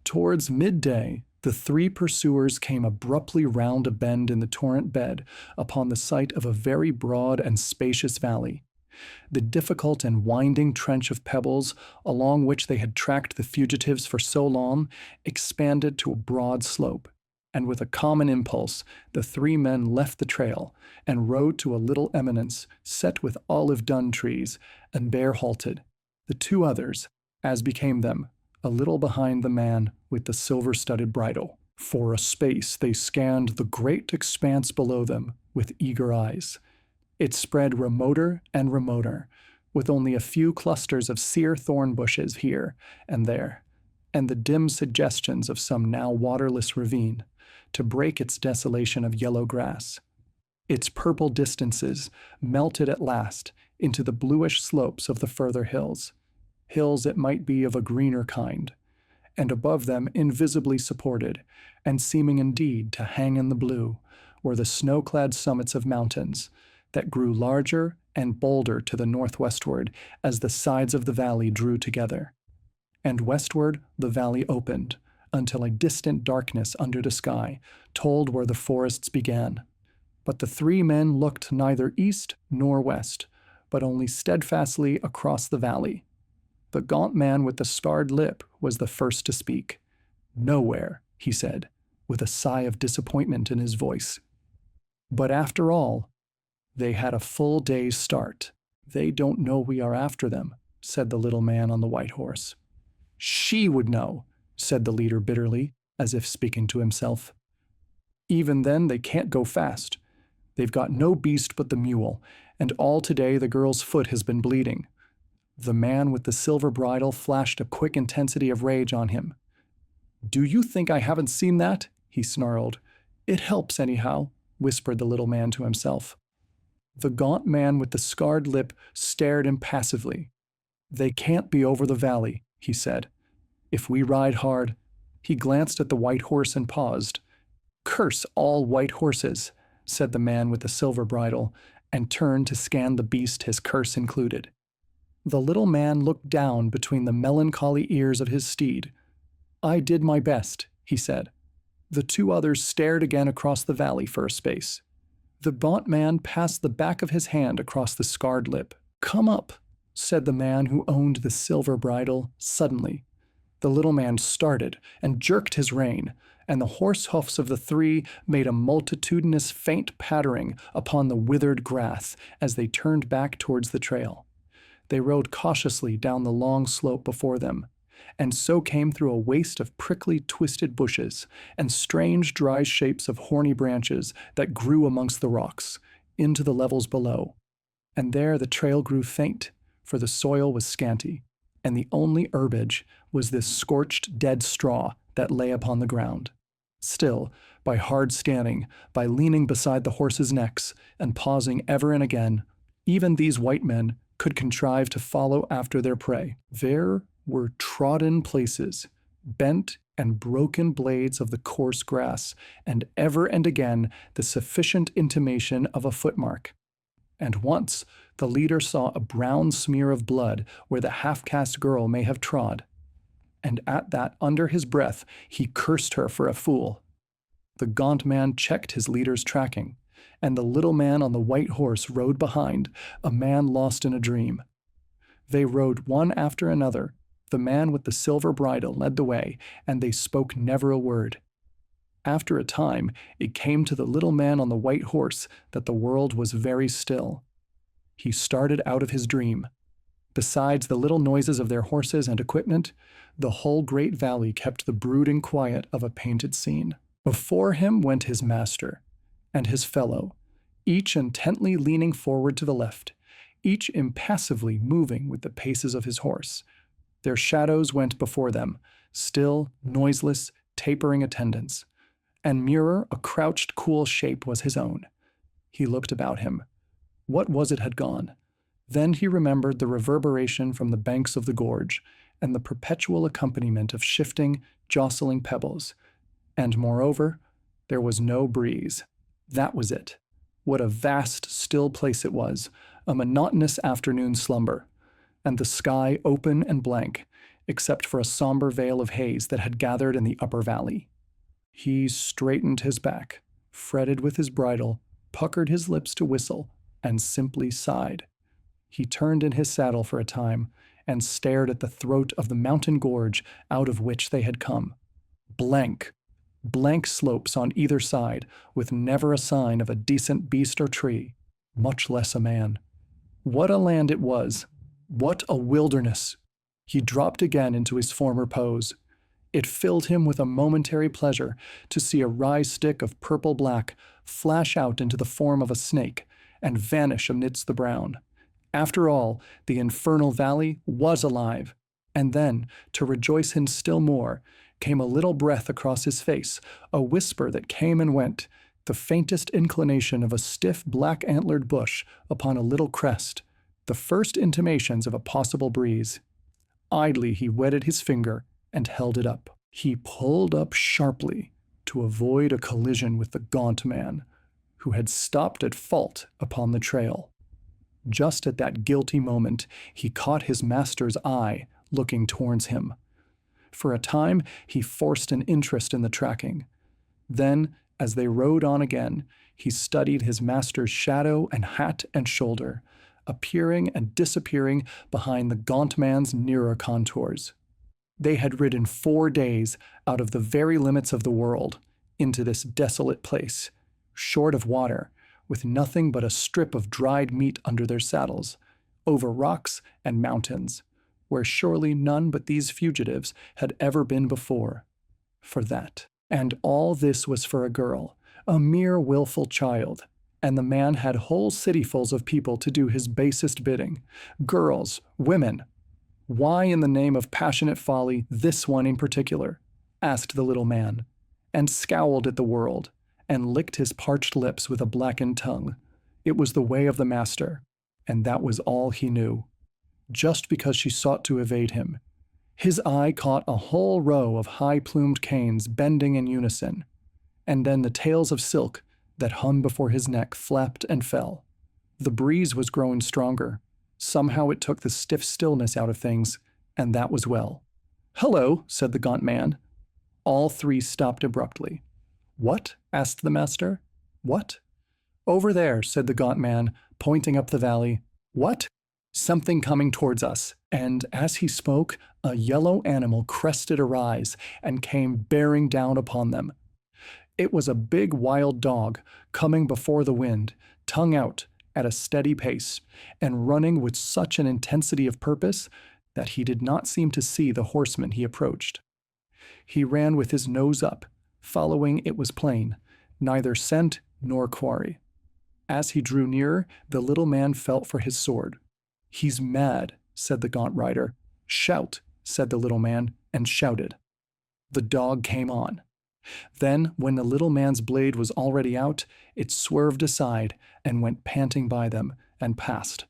Towards midday, the three pursuers came abruptly round a bend in the torrent bed upon the sight of a very broad and spacious valley. The difficult and winding trench of pebbles along which they had tracked the fugitives for so long expanded to a broad slope, and with a common impulse, the three men left the trail and rode to a little eminence set with olive dun trees, and there halted, the two others, as became them, a little behind the man with the silver-studded bridle. For a space they scanned the great expanse below them with eager eyes. It spread remoter and remoter, with only a few clusters of sere thorn bushes here and there, and the dim suggestions of some now waterless ravine, to break its desolation of yellow grass. Its purple distances melted at last into the bluish slopes of the further hills, hills it might be of a greener kind, and above them invisibly supported, and seeming indeed to hang in the blue, were the snow-clad summits of mountains, that grew larger and bolder to the northwestward as the sides of the valley drew together. And westward the valley opened, until a distant darkness under the sky told where the forests began. But the three men looked neither east nor west, but only steadfastly across the valley. The gaunt man with the scarred lip was the first to speak. "Nowhere," he said, with a sigh of disappointment in his voice. "But after all, they had a full day's start. They don't know we are after them," said the little man on the white horse. "She would know," said the leader bitterly, as if speaking to himself. "Even then they can't go fast. They've got no beast but the mule, and all today the girl's foot has been bleeding." The man with the silver bridle flashed a quick intensity of rage on him. "Do you think I haven't seen that?" he snarled. "It helps anyhow," whispered the little man to himself. The gaunt man with the scarred lip stared impassively. "They can't be over the valley," he said. "If we ride hard—" He glanced at the white horse and paused. "Curse all white horses," said the man with the silver bridle, and turned to scan the beast his curse included. The little man looked down between the melancholy ears of his steed. "I did my best," he said. The two others stared again across the valley for a space. The gaunt man passed the back of his hand across the scarred lip. "Come up," said the man who owned the silver bridle, suddenly. The little man started and jerked his rein, and the horse hoofs of the three made a multitudinous faint pattering upon the withered grass as they turned back towards the trail. They rode cautiously down the long slope before them, and so came through a waste of prickly, twisted bushes and strange dry shapes of horny branches that grew amongst the rocks, into the levels below. And there the trail grew faint, for the soil was scanty, and the only herbage was this scorched dead straw that lay upon the ground. Still, by hard scanning, by leaning beside the horses' necks, and pausing ever and again, even these white men could contrive to follow after their prey. There were trodden places, bent and broken blades of the coarse grass, and ever and again the sufficient intimation of a footmark. And once the leader saw a brown smear of blood where the half-caste girl may have trod. And at that, under his breath, he cursed her for a fool. The gaunt man checked his leader's tracking, and the little man on the white horse rode behind, a man lost in a dream. They rode one after another. The man with the silver bridle led the way, and they spoke never a word. After a time, it came to the little man on the white horse that the world was very still. He started out of his dream. Besides the little noises of their horses and equipment, the whole great valley kept the brooding quiet of a painted scene. Before him went his master and his fellow, each intently leaning forward to the left, each impassively moving with the paces of his horse. Their shadows went before them, still, noiseless, tapering attendants. And nearer, a crouched, cool shape was his own. He looked about him. What was it had gone? Then he remembered the reverberation from the banks of the gorge, and the perpetual accompaniment of shifting, jostling pebbles. And moreover, there was no breeze. That was it. What a vast, still place it was, a monotonous afternoon slumber. And the sky open and blank, except for a somber veil of haze that had gathered in the upper valley. He straightened his back, fretted with his bridle, puckered his lips to whistle, and simply sighed. He turned in his saddle for a time and stared at the throat of the mountain gorge out of which they had come. Blank, blank slopes on either side, with never a sign of a decent beast or tree, much less a man. What a land it was! What a wilderness! He dropped again into his former pose. It filled him with a momentary pleasure to see a rye stick of purple-black flash out into the form of a snake and vanish amidst the brown. After all, the infernal valley was alive. And then, to rejoice him still more, came a little breath across his face, a whisper that came and went, the faintest inclination of a stiff black-antlered bush upon a little crest, the first intimations of a possible breeze. Idly he wetted his finger and held it up. He pulled up sharply to avoid a collision with the gaunt man, who had stopped at fault upon the trail. Just at that guilty moment, he caught his master's eye looking towards him. For a time, he forced an interest in the tracking. Then, as they rode on again, he studied his master's shadow and hat and shoulder, appearing and disappearing behind the gaunt man's nearer contours. They had ridden 4 days out of the very limits of the world into this desolate place, short of water, with nothing but a strip of dried meat under their saddles, over rocks and mountains, where surely none but these fugitives had ever been before. For that. And all this was for a girl, a mere willful child, and the man had whole cityfuls of people to do his basest bidding. Girls, women. Why in the name of passionate folly this one in particular? Asked the little man, and scowled at the world, and licked his parched lips with a blackened tongue. It was the way of the master, and that was all he knew. Just because she sought to evade him. His eye caught a whole row of high-plumed canes bending in unison, and then the tails of silk that hung before his neck flapped and fell. The breeze was growing stronger. Somehow it took the stiff stillness out of things, and that was well. "Hello," said the gaunt man. All three stopped abruptly. "What?" asked the master. "What?" "Over there," said the gaunt man, pointing up the valley. "What?" "Something coming towards us." And as he spoke, a yellow animal crested a rise and came bearing down upon them. It was a big wild dog, coming before the wind, tongue out, at a steady pace, and running with such an intensity of purpose that he did not seem to see the horseman he approached. He ran with his nose up, following, it was plain, neither scent nor quarry. As he drew nearer, the little man felt for his sword. "He's mad," said the gaunt rider. "Shout," said the little man, and shouted. The dog came on. Then, when the little man's blade was already out, it swerved aside and went panting by them and passed.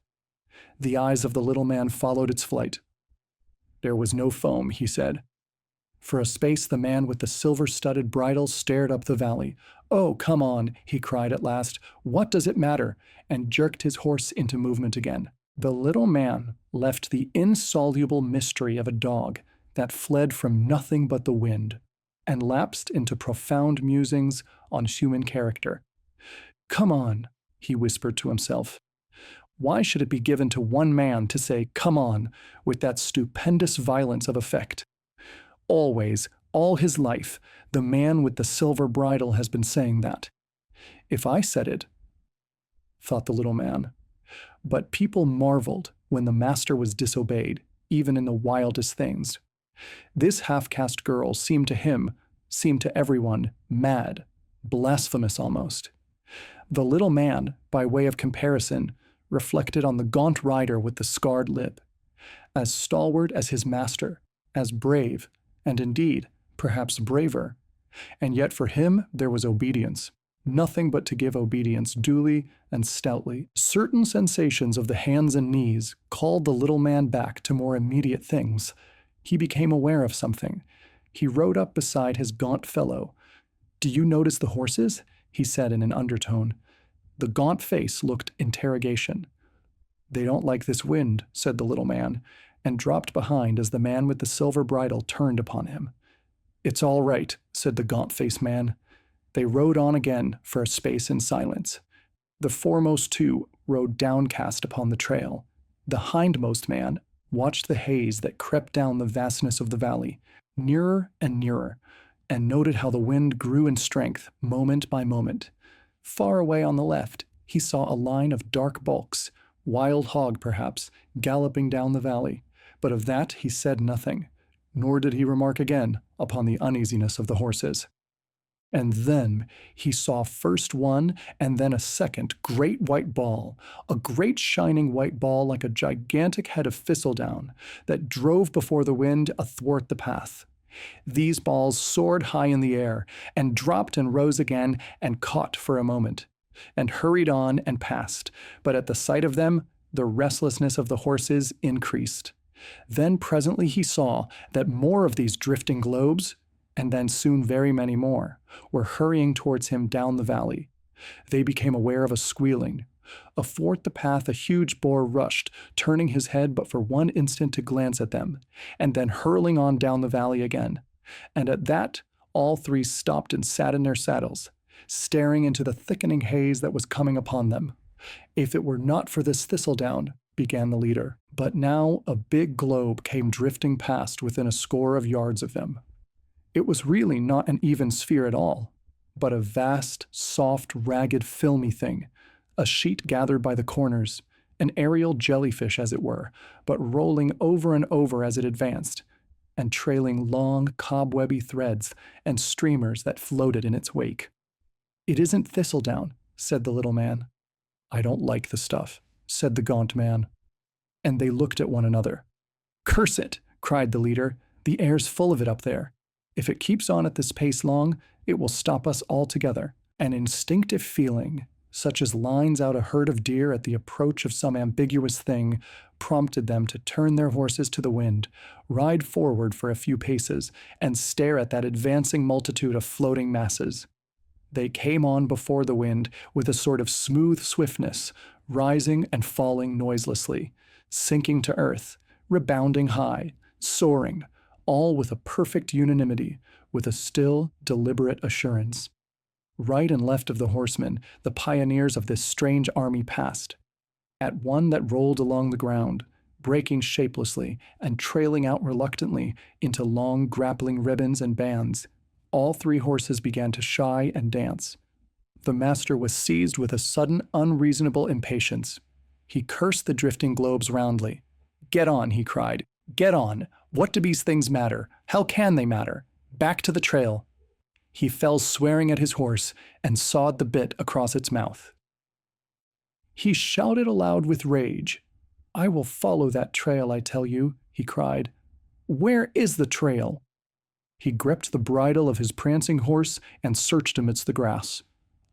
The eyes of the little man followed its flight. "There was no foam," he said. For a space the man with the silver-studded bridle stared up the valley. "Oh, come on," he cried at last. "What does it matter?" and jerked his horse into movement again. The little man left the insoluble mystery of a dog that fled from nothing but the wind, and lapsed into profound musings on human character. "Come on," he whispered to himself. Why should it be given to one man to say "come on" with that stupendous violence of effect? Always, all his life, the man with the silver bridle has been saying that. If I said it, thought the little man. But people marveled when the master was disobeyed, even in the wildest things. This half-caste girl seemed to everyone, mad, blasphemous almost. The little man, by way of comparison, reflected on the gaunt rider with the scarred lip. As stalwart as his master, as brave, and indeed, perhaps braver. And yet for him there was obedience. Nothing but to give obedience duly and stoutly. Certain sensations of the hands and knees called the little man back to more immediate things. He became aware of something. He rode up beside his gaunt fellow. "Do you notice the horses?" he said in an undertone. The gaunt face looked interrogation. "They don't like this wind," said the little man, and dropped behind as the man with the silver bridle turned upon him. "It's all right," said the gaunt-faced man. They rode on again for a space in silence. The foremost two rode downcast upon the trail. The hindmost man watched the haze that crept down the vastness of the valley, nearer and nearer, and noted how the wind grew in strength moment by moment. Far away on the left, he saw a line of dark bulks, wild hog perhaps, galloping down the valley, but of that he said nothing, nor did he remark again upon the uneasiness of the horses. And then he saw first one and then a second great white ball, a great shining white ball like a gigantic head of thistledown that drove before the wind athwart the path. These balls soared high in the air and dropped and rose again and caught for a moment, and hurried on and passed, but at the sight of them the restlessness of the horses increased. Then presently he saw that more of these drifting globes, and then soon very many more, were hurrying towards him down the valley. They became aware of a squealing. Athwart the path a huge boar rushed, turning his head but for one instant to glance at them, and then hurling on down the valley again. And at that all three stopped and sat in their saddles, staring into the thickening haze that was coming upon them. "If it were not for this thistledown," began the leader, but now a big globe came drifting past within a score of yards of them. It was really not an even sphere at all, but a vast, soft, ragged, filmy thing, a sheet gathered by the corners, an aerial jellyfish as it were, but rolling over and over as it advanced, and trailing long, cobwebby threads and streamers that floated in its wake. "It isn't thistledown," said the little man. "I don't like the stuff," said the gaunt man. And they looked at one another. "Curse it!" cried the leader. "The air's full of it up there. If it keeps on at this pace long, it will stop us altogether." An instinctive feeling, such as lines out a herd of deer at the approach of some ambiguous thing, prompted them to turn their horses to the wind, ride forward for a few paces, and stare at that advancing multitude of floating masses. They came on before the wind with a sort of smooth swiftness, rising and falling noiselessly, sinking to earth, rebounding high, soaring, all with a perfect unanimity, with a still, deliberate assurance. Right and left of the horsemen, the pioneers of this strange army passed. At one that rolled along the ground, breaking shapelessly and trailing out reluctantly into long grappling ribbons and bands, all three horses began to shy and dance. The master was seized with a sudden, unreasonable impatience. He cursed the drifting globes roundly. "Get on," he cried. "Get on! What do these things matter? How can they matter? Back to the trail!" He fell swearing at his horse and sawed the bit across its mouth. He shouted aloud with rage. "I will follow that trail, I tell you," he cried. "Where is the trail?" He gripped the bridle of his prancing horse and searched amidst the grass.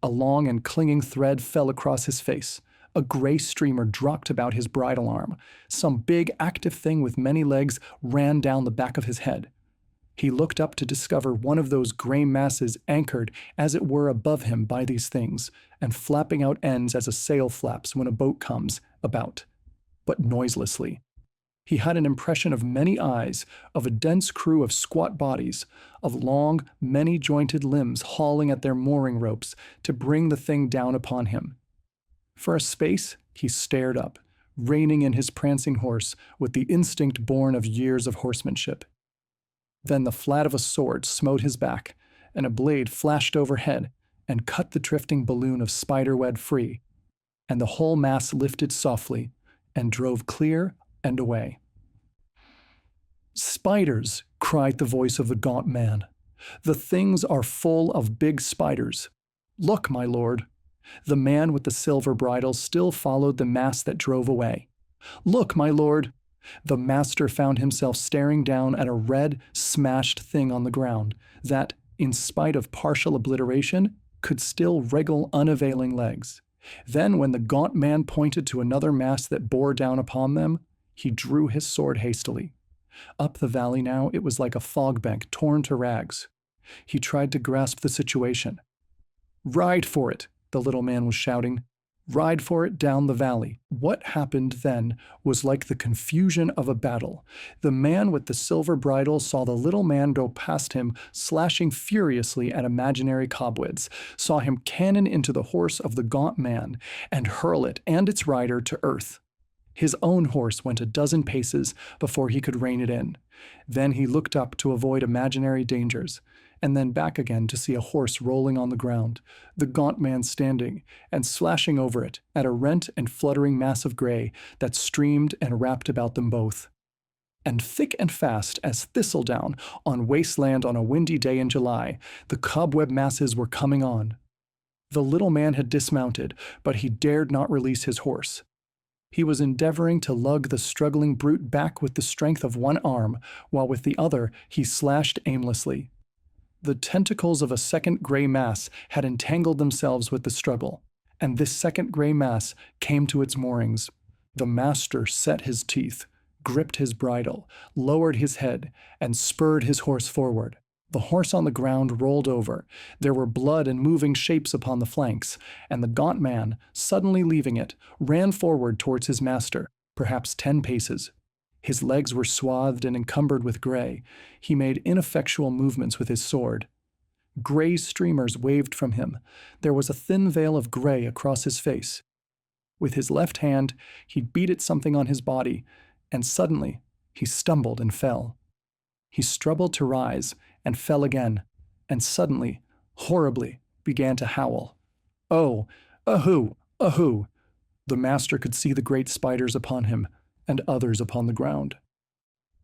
A long and clinging thread fell across his face. A gray streamer dropped about his bridle arm. Some big, active thing with many legs ran down the back of his head. He looked up to discover one of those gray masses anchored, as it were, above him by these things, and flapping out ends as a sail flaps when a boat comes about, but noiselessly. He had an impression of many eyes, of a dense crew of squat bodies, of long, many-jointed limbs hauling at their mooring ropes to bring the thing down upon him. For a space he stared up, reining in his prancing horse with the instinct born of years of horsemanship. Then the flat of a sword smote his back, and a blade flashed overhead and cut the drifting balloon of spiderweb free, and the whole mass lifted softly and drove clear and away. "Spiders!" cried the voice of the gaunt man. "The things are full of big spiders. Look, my lord." The man with the silver bridle still followed the mass that drove away. "Look, my lord." The master found himself staring down at a red, smashed thing on the ground that, in spite of partial obliteration, could still wriggle unavailing legs. Then, when the gaunt man pointed to another mass that bore down upon them, he drew his sword hastily. Up the valley now it was like a fog bank torn to rags. He tried to grasp the situation. "Ride for it!" the little man was shouting. Ride for it down the valley. What happened then was like the confusion of a battle. The man with the silver bridle saw the little man go past him, slashing furiously at imaginary cobwebs, saw him cannon into the horse of the gaunt man, and hurl it and its rider to earth. His own horse went a dozen paces before he could rein it in. Then he looked up to avoid imaginary dangers, and then back again to see a horse rolling on the ground, the gaunt man standing and slashing over it at a rent and fluttering mass of gray that streamed and wrapped about them both. And thick and fast as thistledown on wasteland on a windy day in July, the cobweb masses were coming on. The little man had dismounted, but he dared not release his horse. He was endeavoring to lug the struggling brute back with the strength of one arm, while with the other he slashed aimlessly. The tentacles of a second gray mass had entangled themselves with the struggle, and this second gray mass came to its moorings. The master set his teeth, gripped his bridle, lowered his head, and spurred his horse forward. The horse on the ground rolled over. There were blood and moving shapes upon the flanks, and the gaunt man, suddenly leaving it, ran forward towards his master, perhaps 10 paces. His legs were swathed and encumbered with gray. He made ineffectual movements with his sword. Gray streamers waved from him. There was a thin veil of gray across his face. With his left hand, he beat at something on his body, and suddenly he stumbled and fell. He struggled to rise and fell again, and suddenly, horribly, began to howl. Oh, ahoo, ahoo! The master could see the great spiders upon him, and others upon the ground.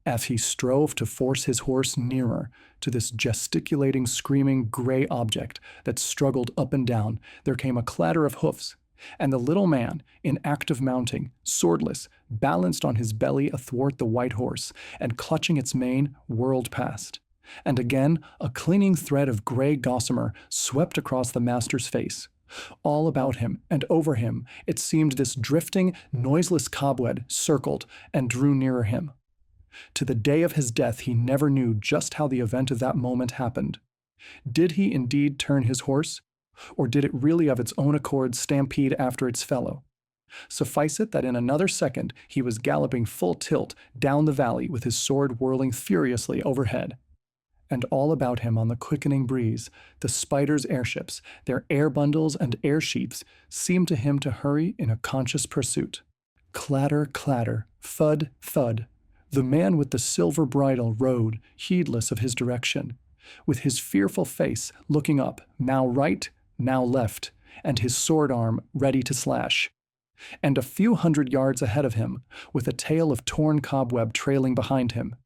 As he strove to force his horse nearer to this gesticulating, screaming gray object that struggled up and down, there came a clatter of hoofs, and the little man, in act of mounting, swordless, balanced on his belly athwart the white horse, and clutching its mane, whirled past. And again a clinging thread of gray gossamer swept across the master's face. All about him and over him it seemed this drifting, noiseless cobweb circled and drew nearer him. To the day of his death he never knew just how the event of that moment happened. Did he indeed turn his horse, or did it really of its own accord stampede after its fellow? Suffice it that in another second he was galloping full tilt down the valley with his sword whirling furiously overhead. And all about him on the quickening breeze, the spiders' airships, their air bundles and air sheets, seemed to him to hurry in a conscious pursuit. Clatter, clatter, thud, thud. The man with the silver bridle rode, heedless of his direction, with his fearful face looking up, now right, now left, and his sword arm ready to slash. And a few hundred yards ahead of him, with a tail of torn cobweb trailing behind him,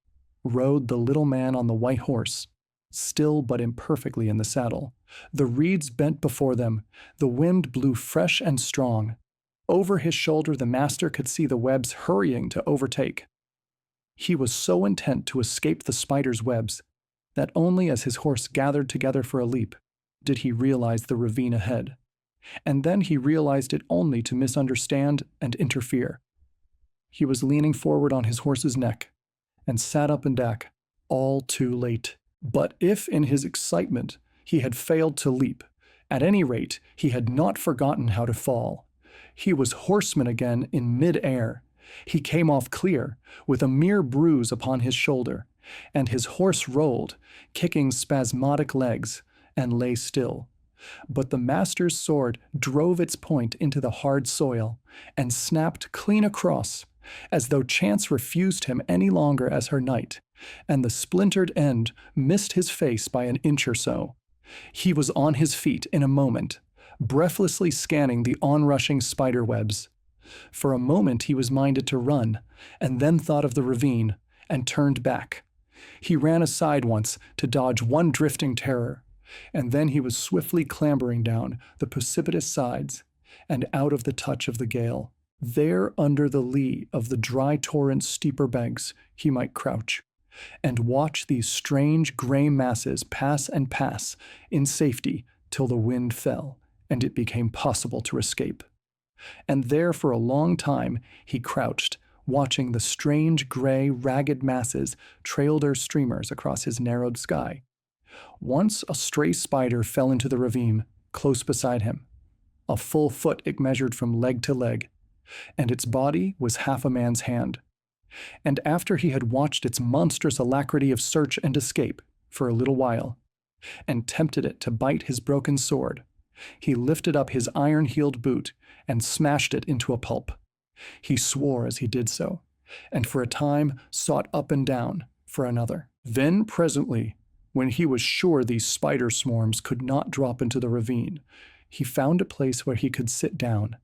rode the little man on the white horse, still but imperfectly in the saddle. The reeds bent before them, the wind blew fresh and strong. Over his shoulder the master could see the webs hurrying to overtake. He was so intent to escape the spider's webs that only as his horse gathered together for a leap did he realize the ravine ahead. And then he realized it only to misunderstand and interfere. He was leaning forward on his horse's neck, and sat up and back, all too late. But if in his excitement he had failed to leap, at any rate he had not forgotten how to fall. He was horseman again in mid-air. He came off clear, with a mere bruise upon his shoulder, and his horse rolled, kicking spasmodic legs, and lay still. But the master's sword drove its point into the hard soil, and snapped clean across, as though chance refused him any longer as her knight, and the splintered end missed his face by an inch or so. He was on his feet in a moment, breathlessly scanning the onrushing spider webs. For a moment he was minded to run, and then thought of the ravine, and turned back. He ran aside once to dodge one drifting terror, and then he was swiftly clambering down the precipitous sides, and out of the touch of the gale. There, under the lee of the dry torrent's steeper banks, he might crouch, and watch these strange gray masses pass and pass in safety till the wind fell, and it became possible to escape. And there for a long time he crouched, watching the strange gray, ragged masses trail their streamers across his narrowed sky. Once a stray spider fell into the ravine, close beside him. A full foot it measured from leg to leg, and its body was half a man's hand. And after he had watched its monstrous alacrity of search and escape for a little while, and tempted it to bite his broken sword, he lifted up his iron-heeled boot and smashed it into a pulp. He swore as he did so, and for a time sought up and down for another. Then presently, when he was sure these spider swarms could not drop into the ravine, he found a place where he could sit down,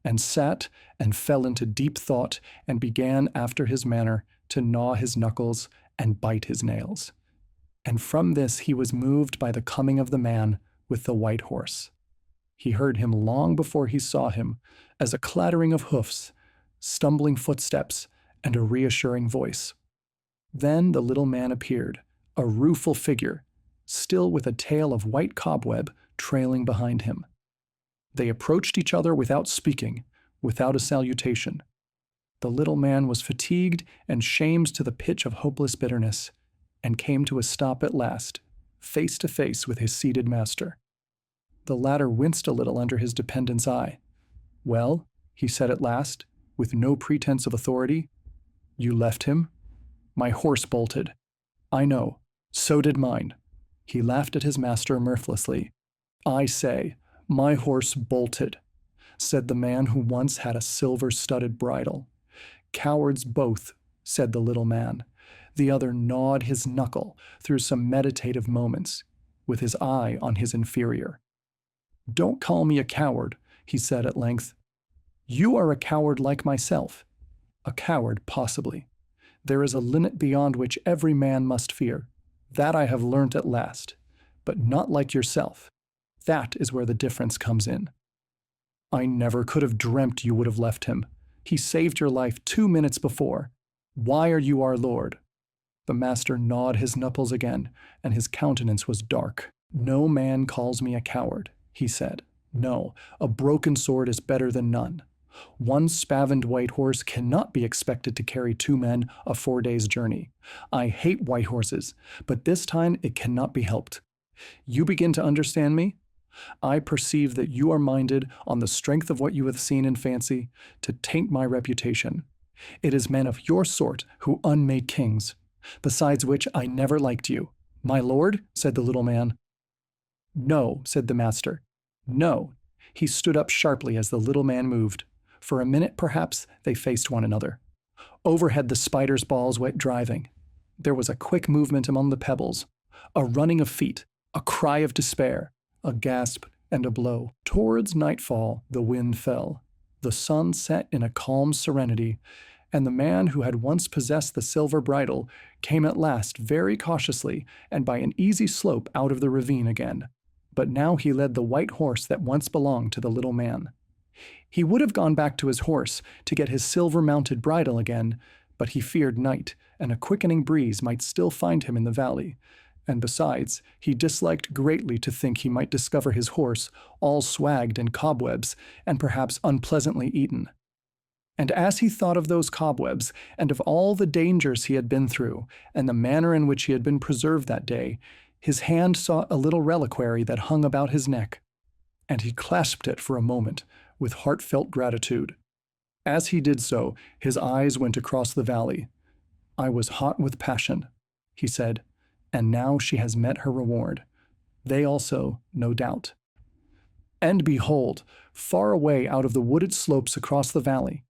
and sat and fell into deep thought and began after his manner to gnaw his knuckles and bite his nails. And from this he was moved by the coming of the man with the white horse. He heard him long before he saw him, as a clattering of hoofs, stumbling footsteps, and a reassuring voice. Then the little man appeared, a rueful figure, still with a tail of white cobweb trailing behind him. They approached each other without speaking, without a salutation. The little man was fatigued and shamed to the pitch of hopeless bitterness, and came to a stop at last, face to face with his seated master. The latter winced a little under his dependent's eye. "Well," he said at last, with no pretense of authority, "you left him?" "My horse bolted." "I know. So did mine." He laughed at his master mirthlessly. "I say, my horse bolted," said the man who once had a silver-studded bridle. "Cowards both," said the little man. The other gnawed his knuckle through some meditative moments, with his eye on his inferior. "Don't call me a coward," he said at length. "You are a coward like myself. A coward, possibly. There is a limit beyond which every man must fear. That I have learnt at last. But not like yourself. That is where the difference comes in. I never could have dreamt you would have left him. He saved your life 2 minutes before. Why are you our lord?" The master gnawed his knuckles again, and his countenance was dark. "No man calls me a coward," he said. "No, a broken sword is better than none. One spavined white horse cannot be expected to carry 2 men a 4 days' journey. I hate white horses, but this time it cannot be helped. You begin to understand me? I perceive that you are minded, on the strength of what you have seen in fancy, to taint my reputation. It is men of your sort who unmake kings. Besides which, I never liked you." "My lord?" said the little man. "No," said the master. "No." He stood up sharply as the little man moved. For a minute, perhaps, they faced one another. Overhead the spider's balls went driving. There was a quick movement among the pebbles, a running of feet, a cry of despair, a gasp and a blow. Towards nightfall the wind fell. The sun set in a calm serenity, and the man who had once possessed the silver bridle came at last very cautiously and by an easy slope out of the ravine again. But now he led the white horse that once belonged to the little man. He would have gone back to his horse to get his silver-mounted bridle again, but he feared night, and a quickening breeze might still find him in the valley. And besides, he disliked greatly to think he might discover his horse all swagged in cobwebs and perhaps unpleasantly eaten. And as he thought of those cobwebs, and of all the dangers he had been through, and the manner in which he had been preserved that day, his hand sought a little reliquary that hung about his neck, and he clasped it for a moment with heartfelt gratitude. As he did so, his eyes went across the valley. "I was hot with passion," he said, "and now she has met her reward. They also, no doubt." And behold, far away out of the wooded slopes across the valley,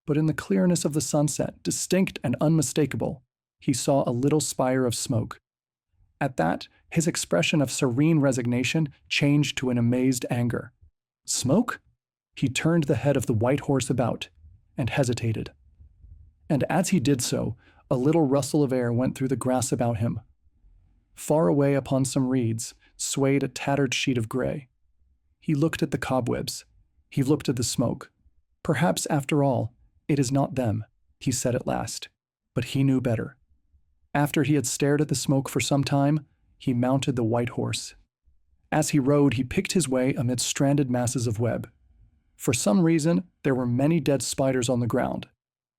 but in the clearness of the sunset, distinct and unmistakable, he saw a little spire of smoke. At that, his expression of serene resignation changed to an amazed anger. "Smoke?" He turned the head of the white horse about, and hesitated. And as he did so, a little rustle of air went through the grass about him. Far away upon some reeds swayed a tattered sheet of gray. He looked at the cobwebs. He looked at the smoke. "Perhaps, after all, it is not them," he said at last. But he knew better. After he had stared at the smoke for some time, he mounted the white horse. As he rode, he picked his way amid stranded masses of web. For some reason, there were many dead spiders on the ground,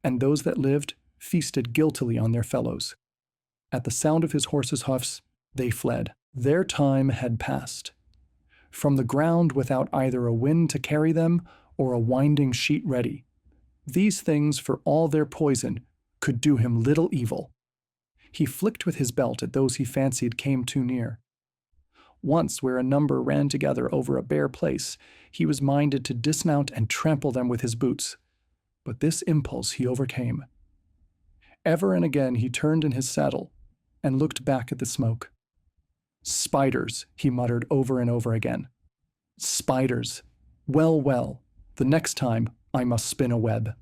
and those that lived feasted guiltily on their fellows. At the sound of his horse's hoofs, they fled. Their time had passed. from the ground without either a wind to carry them or a winding sheet ready. These things, for all their poison, could do him little evil. He flicked with his belt at those he fancied came too near. Once, where a number ran together over a bare place, he was minded to dismount and trample them with his boots. But this impulse he overcame. Ever and again he turned in his saddle and looked back at the smoke. "Spiders," he muttered over and over again. "Spiders. Well, well, the next time I must spin a web."